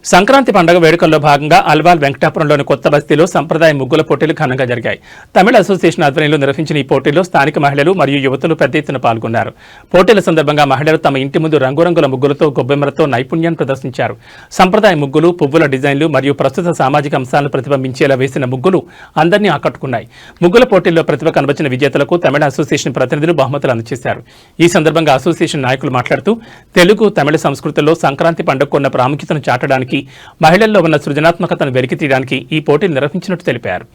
సంక్రాంతి పండుగ వేడుకల్లో భాగంగా అల్వాల్ వెంకటాపురంలోని కొత్త బస్తీలో సంప్రదాయ ముగ్గుల పోటీలు ఘనంగా జరిగాయి. తమిళ అసోసియేషన్ ఆధ్వర్యంలో నిర్వహించిన ఈ పోటీల్లో స్థానిక మహిళలు మరియు యువతులు పెద్ద ఎత్తున పాల్గొన్నారు. పోటీల సందర్భంగా మహిళలు తమ ఇంటి ముందు రంగురంగుల ముగ్గులతో గొబ్బెమ్మలతో నైపుణ్యాన్ని ప్రదర్శించారు. సంప్రదాయ ముగ్గులు, పువ్వుల డిజైన్లు మరియు ప్రస్తుత సామాజిక అంశాలను ప్రతిబింబించేలా వేసిన ముగ్గులు అందరినీ ఆకట్టుకున్నాయి. ముగ్గుల పోటీల్లో ప్రతిభ కనబరిచిన విజేతలకు తమిళ అసోసియేషన్ ప్రతినిధులు బహుమతులు అందజేశారు. ఈ సందర్భంగా అసోసియేషన్ నాయకులు మాట్లాడుతూ తెలుగు, తమిళ సంస్కృతుల్లో సంక్రాంతి పండుగకు ఉన్న ప్రాముఖ్యతను చాటడానికి, మహిళల్లో ఉన్న సృజనాత్మకతను వెలికి తీయడానికి ఈ పోటీలు నిర్వహించినట్టు తెలిపారు.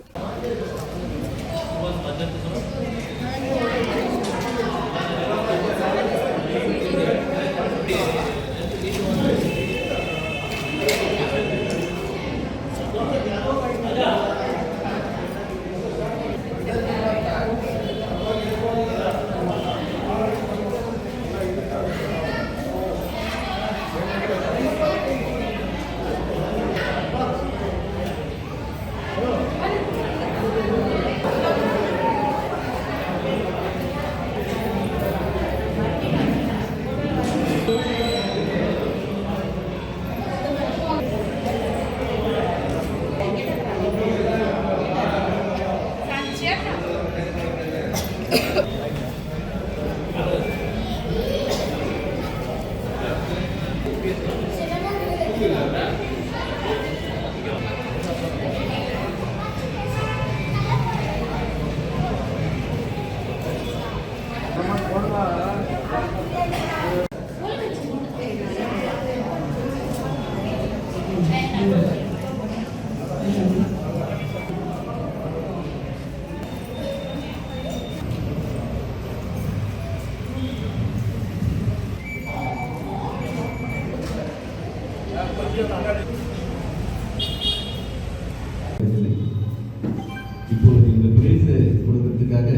இப்போது இந்த பிரைஸ் கொடுக்கறதுக்காக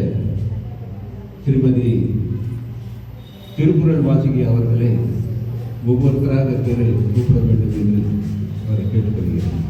திருமதி திருக்குறள் வாசிகி அவர்களை ஒவ்வொருத்தராக பேரை கூப்பிட வேண்டும் என்று அவரை கேட்டுக்கொள்கிறேன்.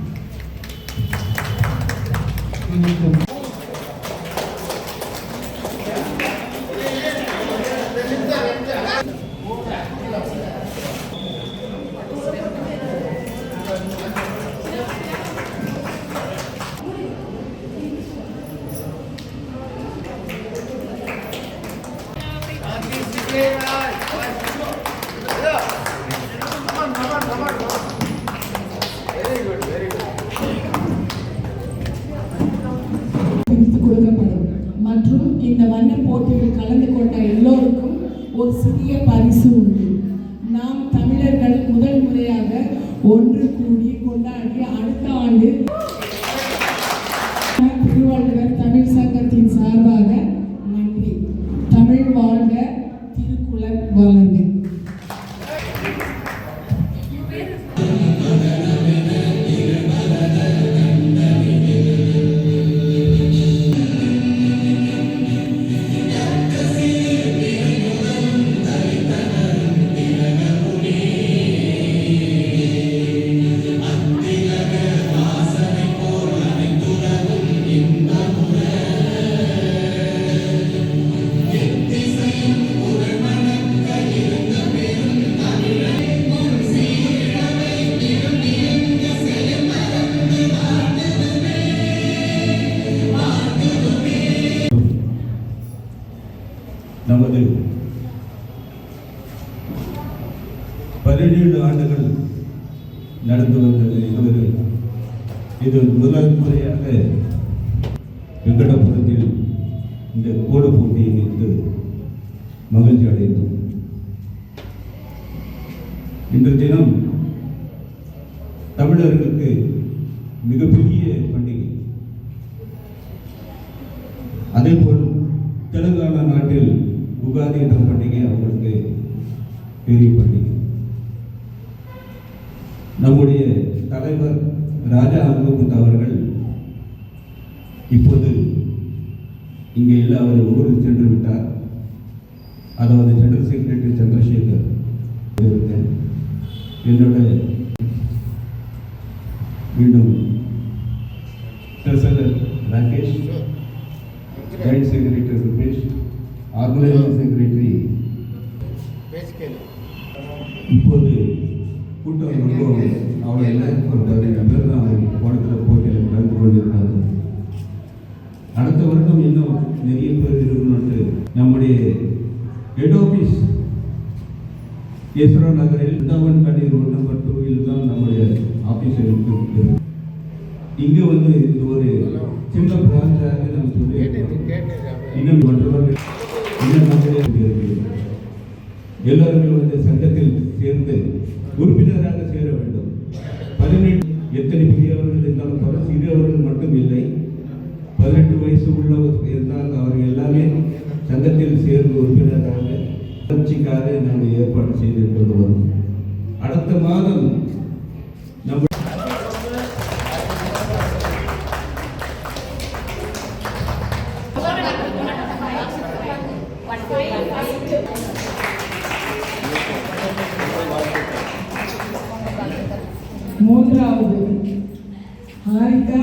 மற்றும் இந்த வண்ண போட்டியில் கலந்து கொண்ட எல்லோருக்கும் ஒரு சிறிய பரிசு உண்டு. நாம் தமிழர்கள் முதல் முறையாக ஒன்று கூடி கொண்டாடி அடுத்த ஆண்டு திருவள்ளுவர் தமிழ் சங்கத்தின் சார்பாக நன்றி. தமிழ் வாழ்க, திருக்குறள் வளர்க. நமது 17 ஆண்டுகள் நடந்து வந்தது. இது முதல் முறையாக வெங்கடாபுரத்தில் இந்த கோடு போட்டியை வைத்து மகிழ்ச்சி அடைந்தோம். இன்று தினம் தமிழர்களுக்கு மிகப்பெரிய பண்டிகை. அதேபோல் தெலுங்கானா நாட்டில் உகாதி என்ற பண்டிகை அவர்களுக்கு பெரிய பண்டிகை. நம்முடைய தலைவர் ராஜா அன்புமுத்து அவர்கள் இப்போது இங்கே இல்லை, அவர் ஊருக்கு சென்று விட்டார். அதாவது ஜெனரல் செக்ரட்டரி சந்திரசேகர் இருக்கேன். என்னோட மீண்டும் treasurer Rakesh, joint secretary Rupesh, organising secretary இப்போது கூட்டம் குடும்பம் அவங்க எல்லாம் ஒரு 15 பேர் தான் கோணத்தில் போட்டியில் கலந்து கொண்டிருக்காங்க. அடுத்த வருடம் இன்னும் நிறைய பேர் இருக்கணும்னு நம்முடைய ஹெட் ஆஃபீஸ் ஈஸ்வரா நகரில் கடை ரோட் நம்பர் 2 தான் நம்முடைய ஆஃபீஸ் இருக்கு. இங்கே வந்து இது ஒரு சின்ன பிரான்ச்சாக நம்ம சொல்லி இன்னும் 1 வருடம் எல்லாருமே வந்து சங்கத்தில் சேர்ந்து உறுப்பினராக சேர வேண்டும். 18 எத்தனை பெரியவர்கள் இருந்தாலும் பல சிறியவர்கள் மட்டும் இல்லை, 18 வயசு உள்ளவர் இருந்தால் அவர்கள் எல்லாமே சங்கத்தில் சேர்ந்து உறுப்பினராக வளர்ச்சிக்காக நாங்கள் ஏற்பாடு செய்து கொண்டு வரோம். அடுத்த மாதம் நம்ம 3வது ஹாரிகா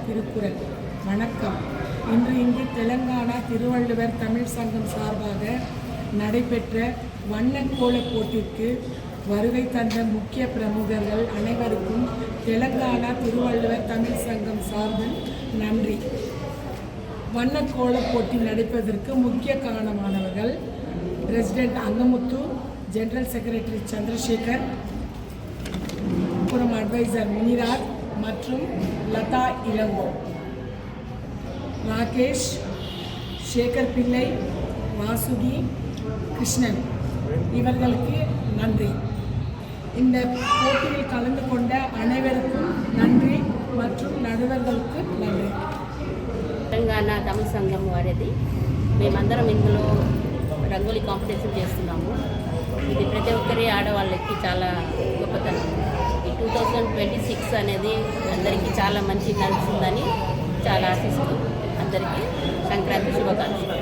திருக்குறள். வணக்கம். இன்று தெலங்கானா திருவள்ளுவர் தமிழ் சங்கம் சார்பாக நடைபெற்ற வண்ணக்கோல போட்டிற்கு வருகை தந்த முக்கிய பிரமுகர்கள் அனைவருக்கும் தெலங்கானா திருவள்ளுவர் தமிழ் சங்கம் சார்பில் நன்றி. வண்ணக்கோல போட்டி நடைபெறுவதற்கு முக்கிய காரணமானவர்கள் president Angamuthu, general secretary Chandrasekar, புறம் அட்வைசர் முனிராஜ் மற்றும் லதா இளங்கோ, ராகேஷ், சேகர் பிள்ளை, வாசுகி, கிருஷ்ணன் இவர்களுக்கு நன்றி. இந்த போட்டியில் கலந்து கொண்ட అனைవருக்கும் நன்றி மற்றும் నడువర్களுக்கு நன்றி. తెలంగాణ తమిళ సంఘం వారిది మేమందరం ఇందులో రంగోలీ కాంపిటీషన్ చేస్తున్నాము. ఇది ప్రతి ఒక్కరి ఆడవాళ్ళకి చాలా గొప్పతనం. ఈ 2026 అనేది అందరికీ చాలా మంచి నడుస్తుందని చాలా ఆశిస్తూ అందరికీ సంక్రాంతి శుభాకాంక్షలు.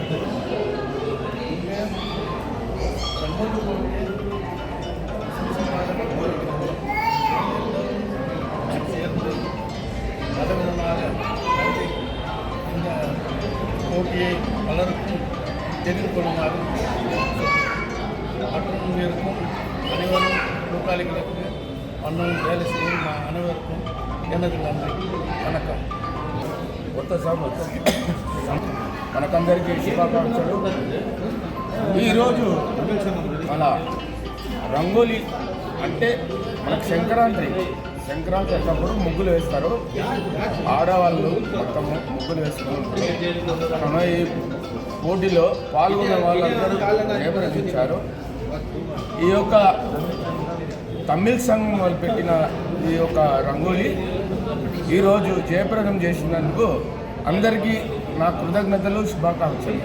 போட்டியை பலருக்கும் எதிர்கொள்ளுமாறு மற்றும் இருக்கும் அனைவரும் கூட்டாளிகளுக்கு அண்ணன் வேலை செய்யும் அனைவருக்கும் எனது நன்றி. వణకం. కొత్త సంవత్సరం మనకందరికీ శుభాకాంక్షలు. ఈరోజు మన రంగోలీ అంటే మనకు సంక్రాంతి అన్నప్పుడు ముగ్గులు వేస్తారు. ఆడవాళ్ళు మొత్తం ముగ్గులు వేసుకుంటారు. ఈ పోటీలో పాల్గొన్న వాళ్ళందరూ ప్రదర్శించారు. ఈ యొక్క తమిళ సంఘం వాళ్ళు పెట్టిన ఈ యొక్క రంగోలీ ఈరోజు జయప్రదం చేసినందుకు అందరికీ నా కృతజ్ఞతలు, శుభాకాంక్షలు.